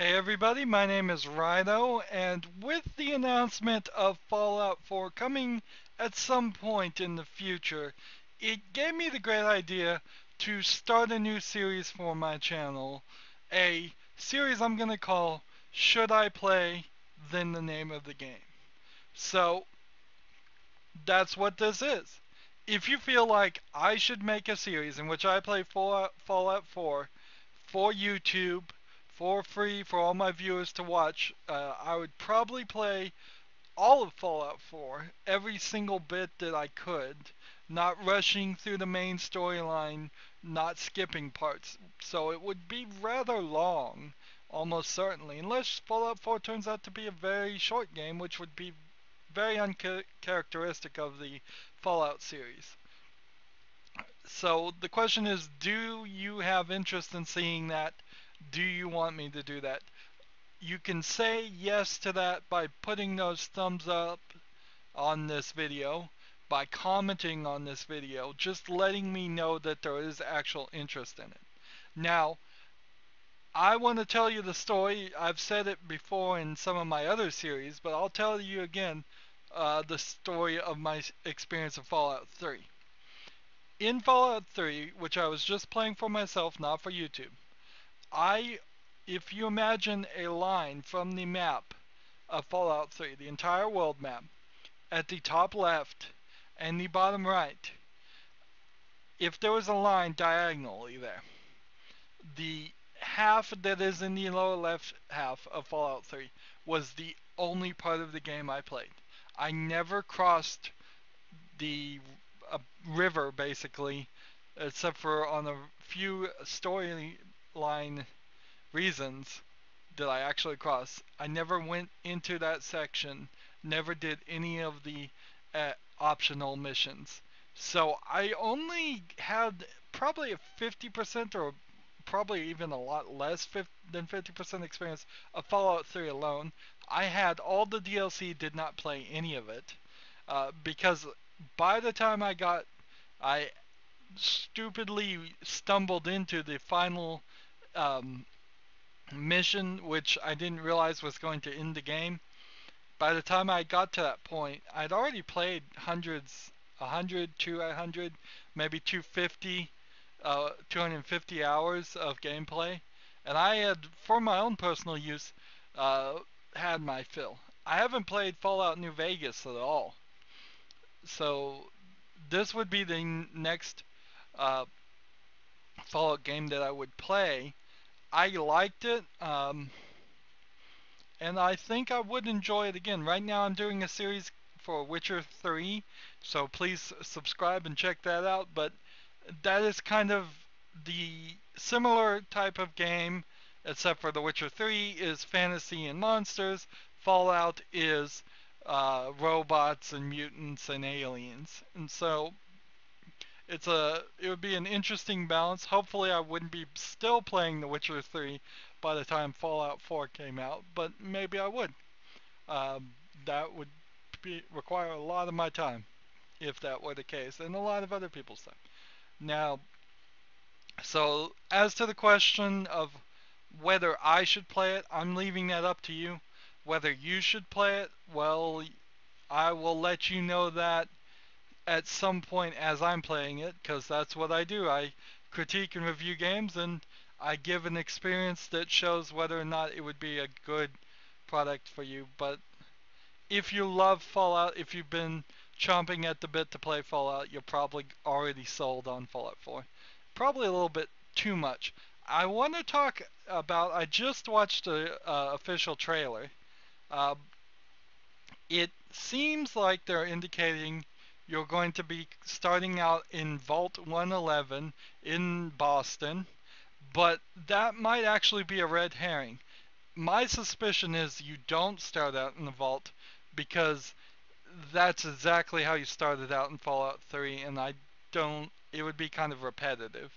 Hey everybody, my name is Rydo, and with the announcement of Fallout 4 coming at some point in the future, it gave me the great idea to start a new series for my channel. A series I'm going to call Should I Play Then the Name of the Game. So, that's what this is. If you feel like I should make a series in which I play Fallout 4 for YouTube for free for all my viewers to watch, I would probably play all of Fallout 4, every single bit that I could, not rushing through the main storyline, not skipping parts. So it would be rather long, almost certainly, unless Fallout 4 turns out to be a very short game, which would be very uncharacteristic of the Fallout series. So the question is, do you have interest in seeing that? Do you want me to do that? You can say yes to that by putting those thumbs up on this video, by commenting on this video, just letting me know that there is actual interest in it. Now, I want to tell you the story. I've said it before in some of my other series, but I'll tell you again the story of my experience of Fallout 3. In Fallout 3, which I was just playing for myself, not for YouTube, I, if you imagine a line from the map of Fallout 3, the entire world map, at the top left and the bottom right, if there was a line diagonally there, the half that is in the lower left half of Fallout 3 was the only part of the game I played. I never crossed the river, basically, except for on a few storyline reasons that I actually crossed. I never went into that section, never did any of the optional missions. So I only had probably a 50% or probably even a lot less than 50% experience of Fallout 3 alone. I had all the DLC, did not play any of it because by the time I stupidly stumbled into the final um, mission, which I didn't realize was going to end the game. By the time I got to that point, I'd already played hundreds, 100, 200, maybe 250 hours of gameplay, and I had, for my own personal use, uh, had my fill. I haven't played Fallout New Vegas at all, so this would be the next uh, Fallout game that I would play. I liked it. And I think I would enjoy it again. Right now I'm doing a series for Witcher 3, so please subscribe and check that out. But that is kind of the similar type of game, except for The Witcher 3 is fantasy and monsters. Fallout is robots and mutants and aliens. And so it would be an interesting balance. Hopefully, I wouldn't be still playing The Witcher 3 by the time Fallout 4 came out, but maybe I would. Um, that would require a lot of my time if that were the case, and a lot of other people's time. Now, so as to the question of whether I should play it, I'm leaving that up to you. Whether you should play it, well, I will let you know that at some point as I'm playing it, because that's what I do. I critique and review games, and I give an experience that shows whether or not it would be a good product for you. But if you love Fallout, if you've been chomping at the bit to play Fallout, you're probably already sold on Fallout 4. Probably a little bit too much. I want to talk about. I just watched the official trailer. Uh, it seems like they're indicating you're going to be starting out in Vault 111 in Boston, but that might actually be a red herring. My suspicion is you don't start out in the vault because that's exactly how you started out in Fallout 3, and I don't. It would be kind of repetitive.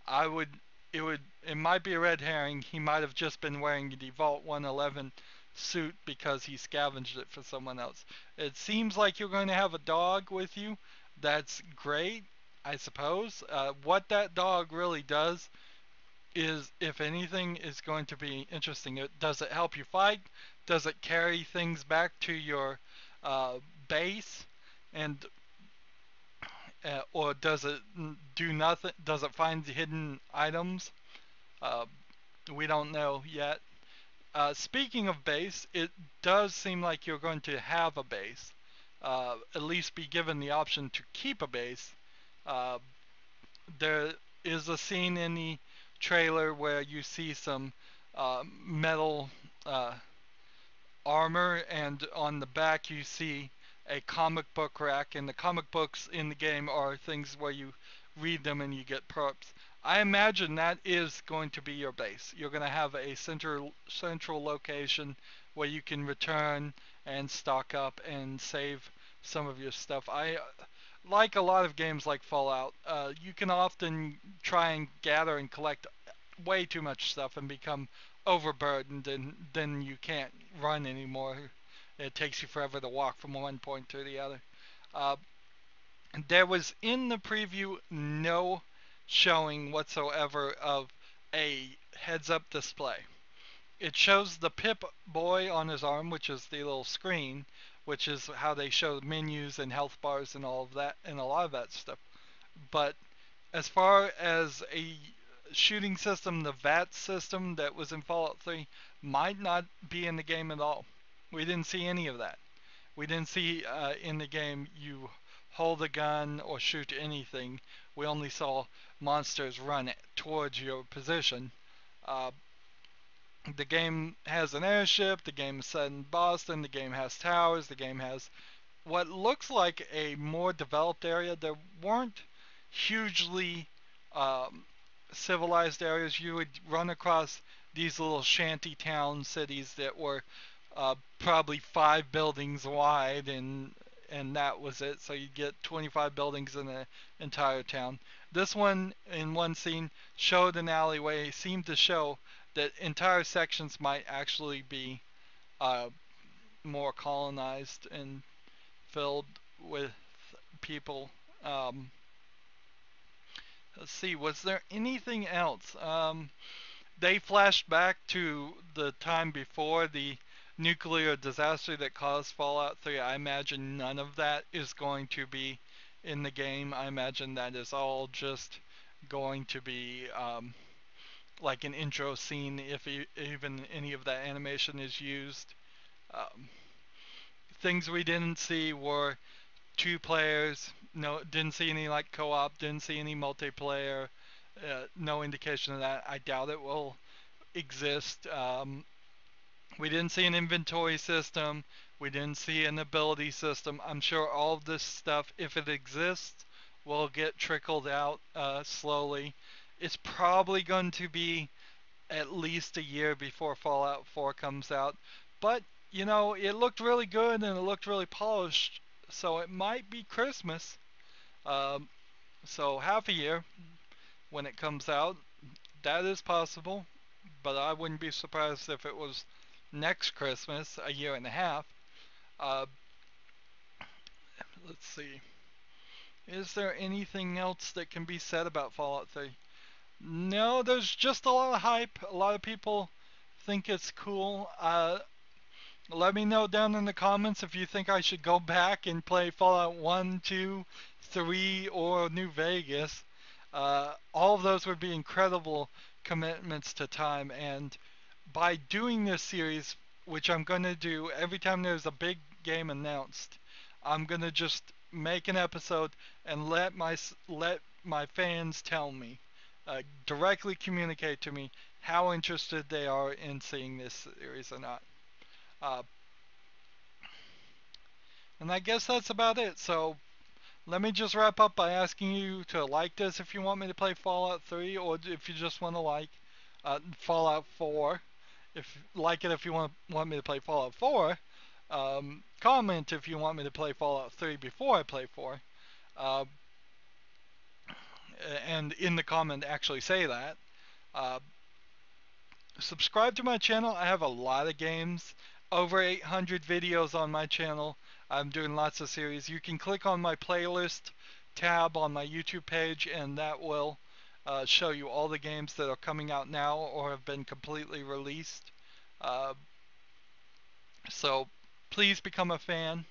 I would. It might be a red herring. He might have just been wearing the Vault 111 suit because he scavenged it for someone else. It seems like you're going to have a dog with you. That's great, I suppose. What that dog really does is, if anything, is going to be interesting. Does it help you fight? Does it carry things back to your uh, base? And or does it do nothing? Does it find hidden items? Uh, we don't know yet. Speaking of base, it does seem like you're going to have a base. At least be given the option to keep a base. Uh, there is a scene in the trailer where you see some metal uh, armor, and on the back you see a comic book rack, and the comic books in the game are things where you read them and you get perks. I imagine that is going to be your base. You're going to have a central location where you can return and stock up and save some of your stuff. I like a lot of games like Fallout. You can often try and gather and collect way too much stuff and become overburdened, and then you can't run anymore. It takes you forever to walk from one point to the other. Uh, there was in the preview no showing whatsoever of a heads up display. It shows the Pip Boy on his arm, which is the little screen, which is how they show menus and health bars and all of that and a lot of that stuff. But as far as a shooting system, the VAT system that was in Fallout 3 might not be in the game at all. We didn't see any of that. We didn't see in the game you hold a gun or shoot anything. We only saw monsters run towards your position. Uh, the game has an airship. The game is set in Boston. The game has towers. The game has what looks like a more developed area. There weren't hugely um, civilized areas. You would run across these little shanty town cities that were probably 5 buildings wide, and that was it. So you'd get 25 buildings in the entire town. This one, in one scene, showed an alleyway, seemed to show that entire sections might actually be uh, more colonized and filled with people. Um, let's see, was there anything else? They flashed back to the time before the nuclear disaster that caused Fallout 3. I imagine none of that is going to be in the game. I imagine that is all just going to be like an intro scene, if even any of that animation is used. Um, things we didn't see were 2 players. No, didn't see any like co-op. Didn't see any multiplayer. No indication of that. I doubt it will exist. We didn't see an inventory system. We didn't see an ability system. I'm sure all of this stuff, if it exists, will get trickled out slowly. It's probably going to be at least a year before Fallout 4 comes out. But, you know, it looked really good and it looked really polished. So it might be Christmas. Um, so half a year when it comes out. That is possible. But I wouldn't be surprised if it was next Christmas, a year and a half. Uh, let's see. Is there anything else that can be said about Fallout 3? No, there's just a lot of hype. A lot of people think it's cool. Let me know down in the comments if you think I should go back and play Fallout 1, 2, 3, or New Vegas. All of those would be incredible commitments to time, and by doing this series, which I'm going to do every time there's a big game announced, I'm going to just make an episode and let my fans tell me, directly communicate to me how interested they are in seeing this series or not. Uh, and I guess that's about it. So let me just wrap up by asking you to like this if you want me to play Fallout 3, or if you just want to like Fallout 4. If like it if you want me to play Fallout 4. Comment if you want me to play Fallout 3 before I play 4. Uh, and in the comment actually say that. Uh, Subscribe to my channel. I have a lot of games, over 800 videos on my channel. I'm doing lots of series. You can click on my playlist tab on my YouTube page, and that will show you all the games that are coming out now or have been completely released. Uh, so please become a fan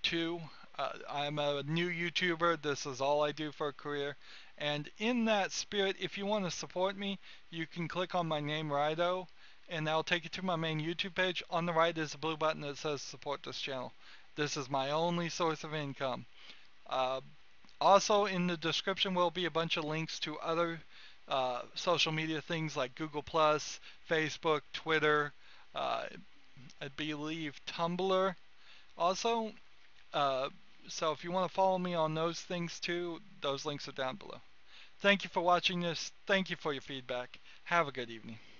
too. I'm a new YouTuber. This is all I do for a career. And in that spirit, if you want to support me, you can click on my name, Rydo, and that'll take you to my main YouTube page. On the right is a blue button that says support this channel. This is my only source of income. Uh, Also, in the description will be a bunch of links to other social media things like Google Plus, Facebook, Twitter, uh, I believe Tumblr. Also, uh, so if you want to follow me on those things too, those links are down below. Thank you for watching this. Thank you for your feedback. Have a good evening.